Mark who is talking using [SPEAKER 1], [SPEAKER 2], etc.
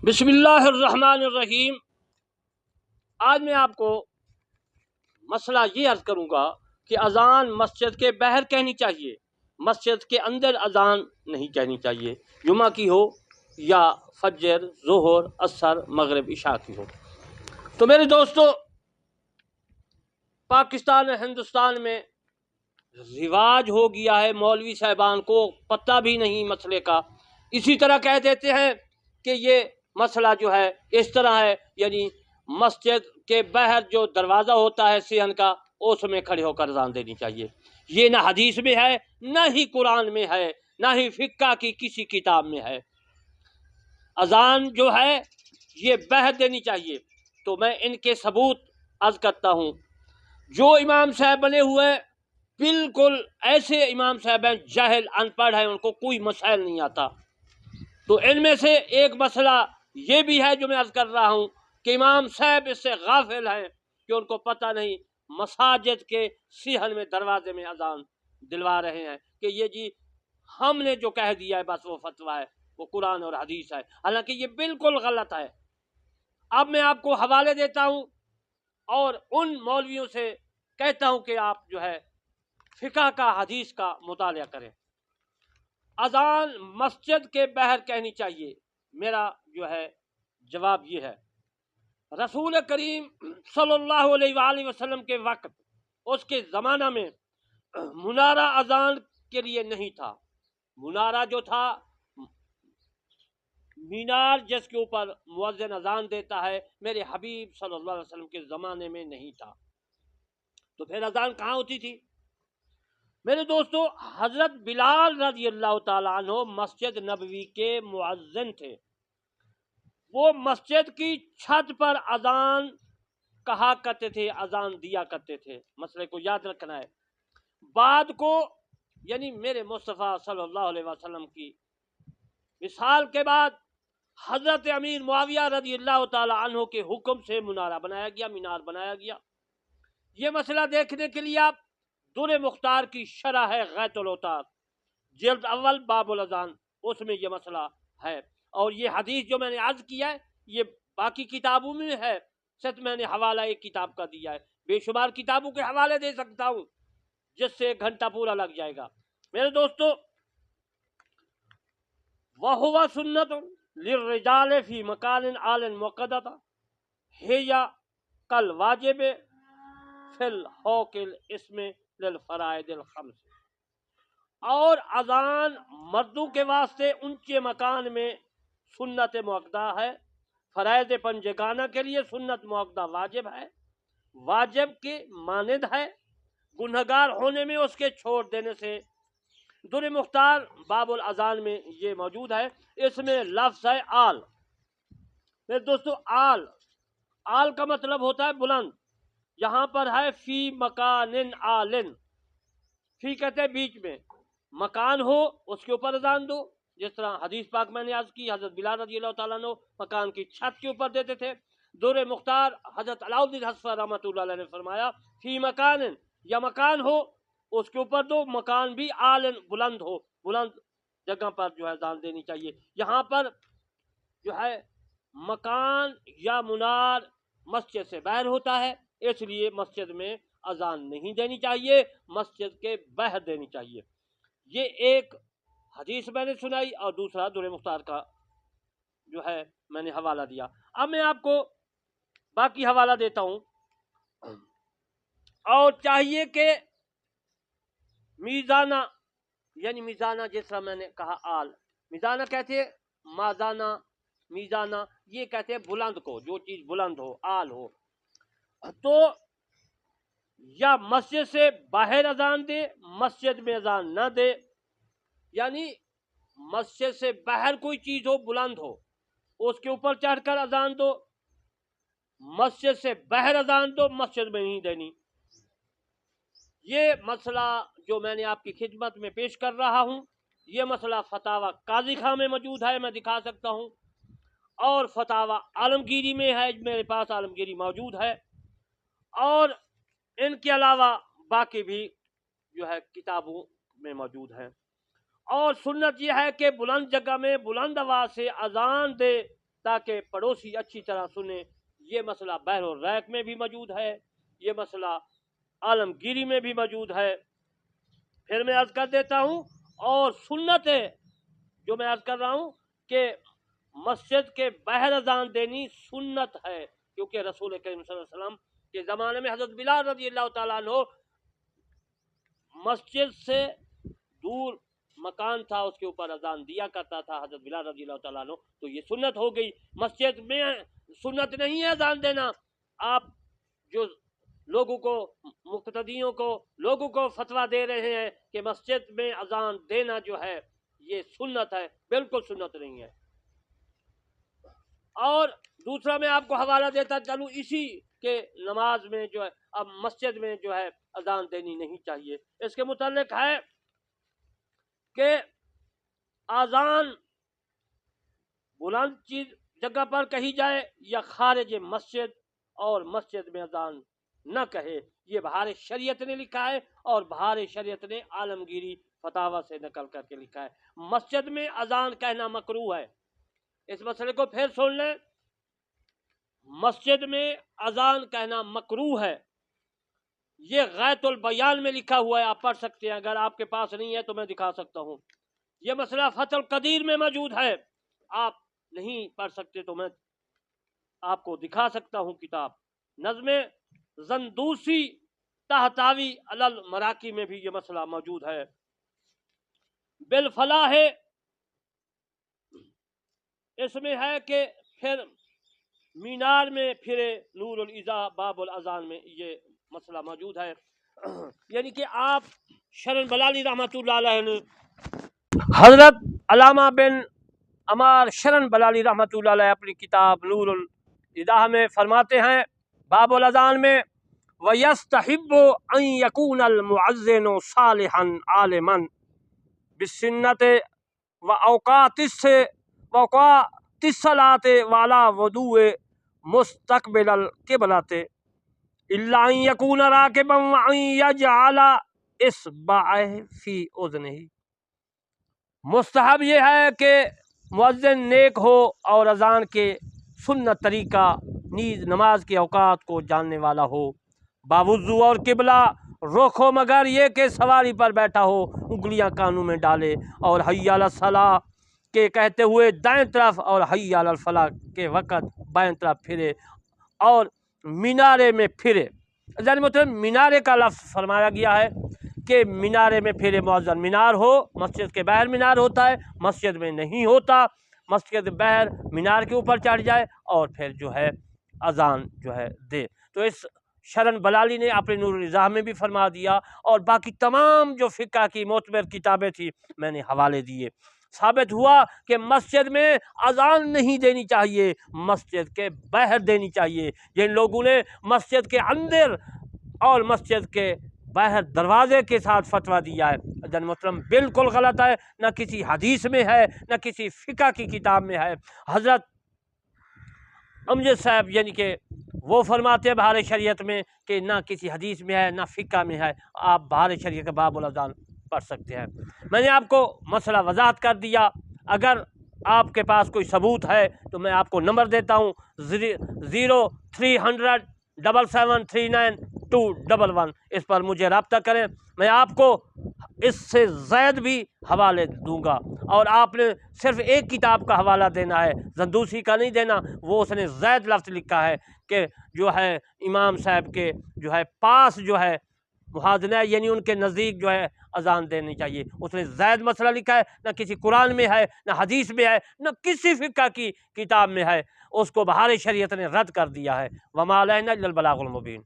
[SPEAKER 1] بسم اللہ الرحمن الرحیم۔ آج میں آپ کو مسئلہ یہ عرض کروں گا کہ اذان مسجد کے باہر کہنی چاہیے، مسجد کے اندر اذان نہیں کہنی چاہیے، جمعہ کی ہو یا فجر، ظہر، عصر، مغرب، عشاء کی ہو۔ تو میرے دوستو، پاکستان اور ہندوستان میں رواج ہو گیا ہے، مولوی صاحبان کو پتہ بھی نہیں مسئلے کا، اسی طرح کہہ دیتے ہیں کہ یہ مسئلہ جو ہے اس طرح ہے، یعنی مسجد کے باہر جو دروازہ ہوتا ہے صحن کا، اس میں کھڑے ہو کر اذان دینی چاہیے۔ یہ نہ حدیث میں ہے، نہ ہی قرآن میں ہے، نہ ہی فقہ کی کسی کتاب میں ہے۔ اذان جو ہے یہ باہر دینی چاہیے۔ تو میں ان کے ثبوت عرض کرتا ہوں۔ جو امام صاحب بنے ہوئے بالکل ایسے امام صاحب ہیں، جاہل، ان پڑھ ہیں، ان کو کوئی مسائل نہیں آتا، تو ان میں سے ایک مسئلہ یہ بھی ہے جو میں عرض کر رہا ہوں کہ امام صاحب اس سے غافل ہیں کہ ان کو پتہ نہیں، مساجد کے صحن میں دروازے میں اذان دلوا رہے ہیں کہ یہ جی ہم نے جو کہہ دیا ہے بس وہ فتویٰ ہے، وہ قرآن اور حدیث ہے، حالانکہ یہ بالکل غلط ہے۔ اب میں آپ کو حوالے دیتا ہوں اور ان مولویوں سے کہتا ہوں کہ آپ جو ہے فقہ کا، حدیث کا مطالعہ کریں۔ اذان مسجد کے باہر کہنی چاہیے، میرا جو ہے جواب یہ ہے۔ رسول کریم صلی اللہ علیہ وآلہ وسلم کے وقت، اس کے زمانہ میں منارہ اذان کے لیے نہیں تھا۔ منارہ جو تھا، مینار جس کے اوپر مؤذن اذان دیتا ہے، میرے حبیب صلی اللہ علیہ وسلم کے زمانے میں نہیں تھا، تو پھر اذان کہاں ہوتی تھی؟ میرے دوستو، حضرت بلال رضی اللہ تعالیٰ عنہ مسجد نبوی کے مؤذن تھے۔ وہ مسجد کی چھت پر اذان کہا کرتے تھے، اذان دیا کرتے تھے۔ مسئلے کو یاد رکھنا ہے۔ بعد کو یعنی میرے مصطفیٰ صلی اللہ علیہ وسلم کی وصال کے بعد حضرت امیر معاویہ رضی اللہ تعالیٰ عنہ کے حکم سے منارہ بنایا گیا، مینار بنایا گیا۔ یہ مسئلہ دیکھنے کے لیے آپ در مختار کی شرح ہے غیت الاوتار، جلد اول، باب الاذان، اس میں یہ مسئلہ ہے۔ اور یہ حدیث جو میں نے عرض کیا ہے یہ باقی کتابوں میں ہے، صرف میں نے حوالہ ایک کتاب کا دیا ہے، بے شمار کتابوں کے حوالے دے سکتا ہوں جس سے ایک گھنٹہ پورا لگ جائے گا۔ میرے دوستو، وَهُوَ سُنَّةٌ لِلرِّجَالِ فِي مَكَانٍ عَالٍ مُقَدَّسٍ هِيَ كَالْوَاجِبِ فِي الْحُوْقِ الْإِسْمِ لِلْفَرَائِضِ الْخَمْسِ۔ اور اذان مردوں کے واسطے اونچے مکان میں سنت مؤکدہ ہے، فرائض پنجگانہ کے لیے سنت مؤکدہ واجب ہے، واجب کے مانند ہے، گنہگار ہونے میں اس کے چھوڑ دینے سے۔ در مختار باب الاذان میں یہ موجود ہے، اس میں لفظ ہے آل۔ میرے دوستو، آل کا مطلب ہوتا ہے بلند، یہاں پر ہے فی مکان عالٍ، فی کہتے ہیں بیچ میں، مکان ہو اس کے اوپر اذان دو، جس طرح حدیث پاک میں نے عرض کی، حضرت بلال رضی اللہ تعالیٰ عنہ مکان کی چھت کے اوپر دیتے تھے۔ در مختار حضرت علاؤالدین حصفی رحمۃ اللہ علیہ نے فرمایا فی مکان، یا مکان ہو اس کے اوپر دو، مکان بھی عالٍ، بلند ہو، بلند جگہ پر جو ہے اذان دینی چاہیے۔ یہاں پر جو ہے مکان یا منار مسجد سے باہر ہوتا ہے، اس لیے مسجد میں اذان نہیں دینی چاہیے، مسجد کے باہر دینی چاہیے۔ یہ ایک حدیث میں نے سنائی اور دوسرا در مختار کا جو ہے میں نے حوالہ دیا۔ اب میں آپ کو باقی حوالہ دیتا ہوں۔ اور چاہیے کہ میزانہ، یعنی میزانہ جس طرح میں نے کہا آل، میزانہ کہتے ہیں مازانہ، میزانہ یہ کہتے ہیں بلند کو، جو چیز بلند ہو، آل ہو۔ تو یا مسجد سے باہر اذان دے، مسجد میں اذان نہ دے، یعنی مسجد سے باہر کوئی چیز ہو، بلند ہو، اس کے اوپر چڑھ کر اذان دو، مسجد سے باہر اذان دو، مسجد میں نہیں دینی۔ یہ مسئلہ جو میں نے آپ کی خدمت میں پیش کر رہا ہوں، یہ مسئلہ فتاوی قاضی خاں میں موجود ہے، میں دکھا سکتا ہوں، اور فتاوی عالمگیری میں ہے، میرے پاس عالمگیری موجود ہے، اور ان کے علاوہ باقی بھی جو ہے کتابوں میں موجود ہیں۔ اور سنت یہ ہے کہ بلند جگہ میں بلند آواز سے اذان دے تاکہ پڑوسی اچھی طرح سنے۔ یہ مسئلہ بحر الریق میں بھی موجود ہے، یہ مسئلہ عالمگیری میں بھی موجود ہے۔ پھر میں عرض کر دیتا ہوں، اور سنت ہے جو میں عرض کر رہا ہوں کہ مسجد کے باہر اذان دینی سنت ہے، کیونکہ رسول کریم صلی اللہ علیہ وسلم کے زمانے میں حضرت بلال رضی اللہ تعالیٰ عنہ مسجد سے دور مکان تھا، اس کے اوپر اذان دیا کرتا تھا حضرت بلال رضی اللہ تعالیٰ عنہ، تو یہ سنت ہو گئی۔ مسجد میں سنت نہیں ہے اذان دینا۔ آپ جو لوگوں کو، مقتدیوں کو، لوگوں کو فتویٰ دے رہے ہیں کہ مسجد میں اذان دینا جو ہے یہ سنت ہے، بالکل سنت نہیں ہے۔ اور دوسرا میں آپ کو حوالہ دیتا چلوں اسی کہ نماز میں جو ہے، اب مسجد میں جو ہے اذان دینی نہیں چاہیے۔ اس کے متعلق ہے کہ اذان بلند چیز جگہ پر کہی جائے یا خارج مسجد، اور مسجد میں اذان نہ کہے، یہ بہار شریعت نے لکھا ہے، اور بہار شریعت نے عالمگیری فتاوی سے نقل کر کے لکھا ہے۔ مسجد میں اذان کہنا مکروہ ہے۔ اس مسئلے کو پھر سن لیں، مسجد میں اذان کہنا مکروہ ہے، یہ غایۃ البیان میں لکھا ہوا ہے، آپ پڑھ سکتے ہیں، اگر آپ کے پاس نہیں ہے تو میں دکھا سکتا ہوں۔ یہ مسئلہ فتح القدیر میں موجود ہے، آپ نہیں پڑھ سکتے تو میں آپ کو دکھا سکتا ہوں کتاب۔ نظم زندوسی تحتاوی علی المراقی میں بھی یہ مسئلہ موجود ہے۔ بالفلاح اس میں ہے کہ پھر مینار میں پھرے نور الازا باب الاذان میں یہ مسئلہ موجود ہے۔ یعنی کہ آپ شرن بلالی رحمۃ اللہ علیہ نے، حضرت علامہ بن عمار شرن بلالی رحمۃ اللہ علیہ اپنی کتاب نور الازا میں فرماتے ہیں باب الاذان میں، وَيَسْتَحِبُّ أَن يَكُونَ الْمُعَذِّنُ صَالِحًا عَالِمًا بِالسُّنَّةِ وَأَوْقَاتِ الصَّلَاةِ وَعَلَى وُضُوءِ مُسْتَقْبِلَ الْقِبْلَةِ إِلَّا أَن يَكُونَ رَاكِبًا وَأَن يَجْعَلَ إِصْبَعَهُ فِي أُذُنِهِ۔ مستحب یہ ہے کہ مؤذن نیک ہو اور اذان کے سنت طریقہ نیز نماز کے اوقات کو جاننے والا ہو، باوضو اور قبلہ رخ ہو، مگر یہ کہ سواری پر بیٹھا ہو، انگلیاں کانوں میں ڈالے، اور حی علی الصلاۃ کے کہتے ہوئے دائیں طرف اور حی علی الفلاح کے وقت بائیں طرف پھرے، اور مینارے میں پھرے۔ یعنی مطلب مینارے کا لفظ فرمایا گیا ہے کہ مینارے میں پھرے مؤذن، مینار ہو، مسجد کے باہر مینار ہوتا ہے، مسجد میں نہیں ہوتا، مسجد باہر مینار کے اوپر چڑھ جائے اور پھر جو ہے اذان جو ہے دے۔ تو اس شرن بلالی نے اپنے نور الازا میں بھی فرما دیا، اور باقی تمام جو فقہ کی معتبر کتابیں تھی میں نے حوالے دیے۔ ثابت ہوا کہ مسجد میں اذان نہیں دینی چاہیے، مسجد کے باہر دینی چاہیے۔ جن لوگوں نے مسجد کے اندر اور مسجد کے باہر دروازے کے ساتھ فتویٰ دیا ہے، جن محترم بالکل غلط ہے، نہ کسی حدیث میں ہے، نہ کسی فقہ کی کتاب میں ہے۔ حضرت امجد صاحب یعنی کہ وہ فرماتے ہیں بہار شریعت میں کہ نہ کسی حدیث میں ہے، نہ فقہ میں ہے، آپ بہار شریعت کے باب الاذان پڑھ سکتے ہیں۔ میں نے آپ کو مسئلہ وضاحت کر دیا۔ اگر آپ کے پاس کوئی ثبوت ہے تو میں آپ کو نمبر دیتا ہوں 0300 7739211، اس پر مجھے رابطہ کریں، میں آپ کو اس سے زائد بھی حوالے دوں گا۔ اور آپ نے صرف ایک کتاب کا حوالہ دینا ہے، زندوسی کا نہیں دینا، وہ اس نے زائد لفظ لکھا ہے کہ جو ہے امام صاحب کے جو ہے پاس جو ہے محاذنہ، یعنی ان کے نزدیک جو ہے اذان دینی چاہیے، اس نے زائد مسئلہ لکھا ہے، نہ کسی قرآن میں ہے، نہ حدیث میں ہے، نہ کسی فقہ کی کتاب میں ہے، اس کو بہار شریعت نے رد کر دیا ہے۔ وما علینا الا البلاغ المبین۔